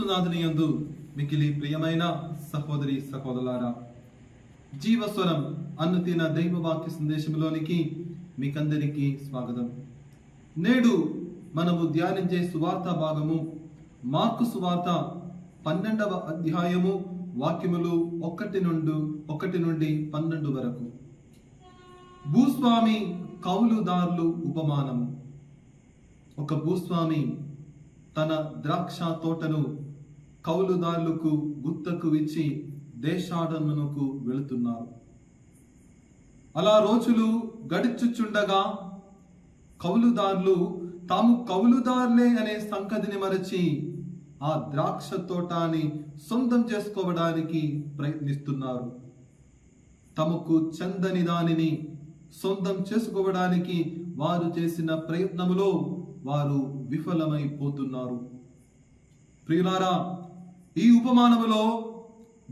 క్రీస్తునాథుని యందు మికిలి ప్రియమైన సహోదరి సహోదరులారా, జీవస్వరం అనుదిన దైవవాక్య సందేశంలోనికి మీకందరికీ స్వాగతం. నేడు మనము ధ్యానించే సువార్త భాగము మార్కు సువార్త 12వ అధ్యాయము వాక్యములు 1 నుండి 12 వరకు. భూస్వామి కౌలుదారులు ఉపమానము. ఒక భూస్వామి తన ద్రాక్ష తోటను కౌలుదారులకు గుత్తకు ఇచ్చి దేశాటనకు వెళుతున్నారు. అలా రోజులు గడిచుచుండగా కౌలుదారులు తాము కౌలుదారులే అనే సంగతిని మరచి ఆ ద్రాక్ష తోటని సొంతం చేసుకోవడానికి ప్రయత్నిస్తున్నారు. తమకు చెందని దానిని సొంతం చేసుకోవడానికి వారు చేసిన ప్రయత్నములో వారు విఫలమైపోతున్నారు. ప్రియులారా, ఈ ఉపమానములో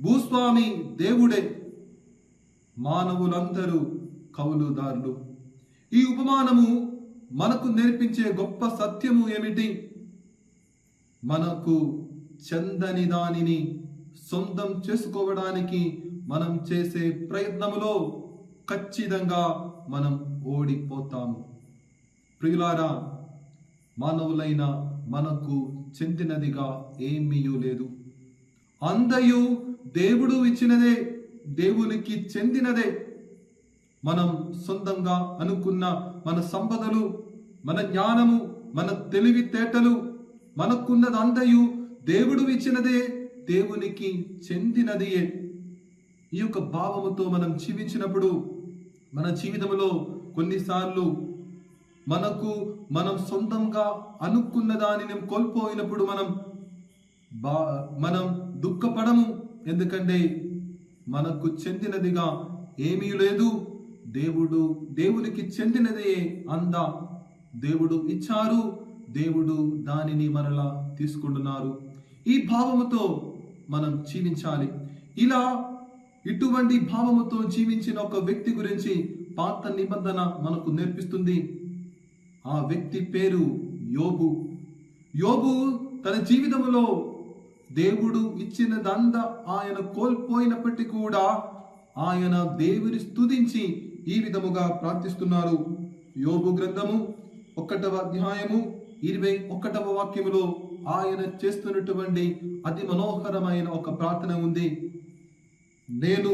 భూస్వామి దేవుడే, మానవులందరూ కౌలుదారులు. ఈ ఉపమానము మనకు నేర్పించే గొప్ప సత్యము ఏమిటి? మనకు చెందని దానిని సొంతం చేసుకోవడానికి మనం చేసే ప్రయత్నములో ఖచ్చితంగా మనం ఓడిపోతాము. ప్రియులారా, మానవులైన మనకు చెందినదిగా ఏమీ లేదు. అందయు దేవుడు ఇచ్చినదే, దేవునికి చెందినదే. మనం సొంతంగా అనుకున్న మన సంపదలు, మన జ్ఞానము, మన తెలివితేటలు, మనకున్నది అందయు దేవుడు ఇచ్చినదే, దేవునికి చెందినదియే. ఈ యొక్క భావముతో మనం జీవించినప్పుడు మన జీవితంలో కొన్నిసార్లు మనం సొంతంగా అనుకున్న దానిని కోల్పోయినప్పుడు మనం దుఃఖపడము. ఎందుకంటే మనకు చెందినదిగా ఏమీ లేదు. దేవునికి చెందినదే అందా దేవుడు ఇచ్చారు, దేవుడు దానిని మరలా తీసుకుంటున్నారు. ఈ భావముతో మనం జీవించాలి. ఇటువంటి భావముతో జీవించిన ఒక వ్యక్తి గురించి పాత నిబంధన మనకు నేర్పిస్తుంది. ఆ వ్యక్తి పేరు యోబు. యోబు తన జీవితంలో దేవుడు ఇచ్చినదంతా ఆయన కోల్పోయినప్పటికీ కూడా ఆయన దేవుని స్తుతించి ఈ విధముగా ప్రార్థిస్తున్నారు. యోబు గ్రంథము 1వ అధ్యాయము 21వ వాక్యములో ఆయన చేస్తున్నటువంటి అతి మనోహరమైన ఒక ప్రార్థన ఉంది. నేను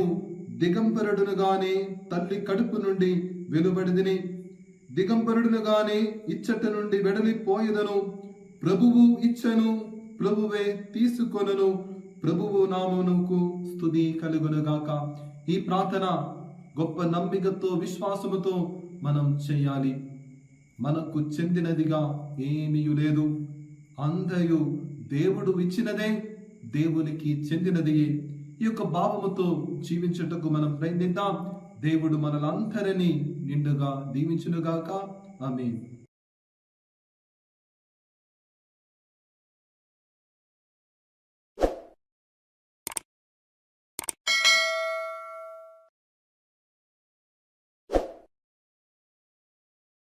దిగంబరుడునుగానే తల్లి కడుపు నుండి వెలువడిదిని, దిగంబరుడునుగానే ఇచ్చట నుండి వెడలిపోయేదను. ప్రభువు ఇచ్చను, ప్రభువే తీసుకొనను, ప్రభువు నామమునకు స్తుతి కలుగునుగాక. ఈ ప్రార్థన గొప్ప నమ్మికతో, విశ్వాసముతో మనం చేయాలి. మనకు చెందినదిగా ఏమీ లేదు. అందయు దేవుడు ఇచ్చినదే, దేవునికి చెందినది. ఈ యొక్క భావముతో జీవించుటకు మనం ప్రయత్నిద్దాం. దేవుడు మనలందరినీ నిండుగా దీవించునుగాక. ఆమేన్.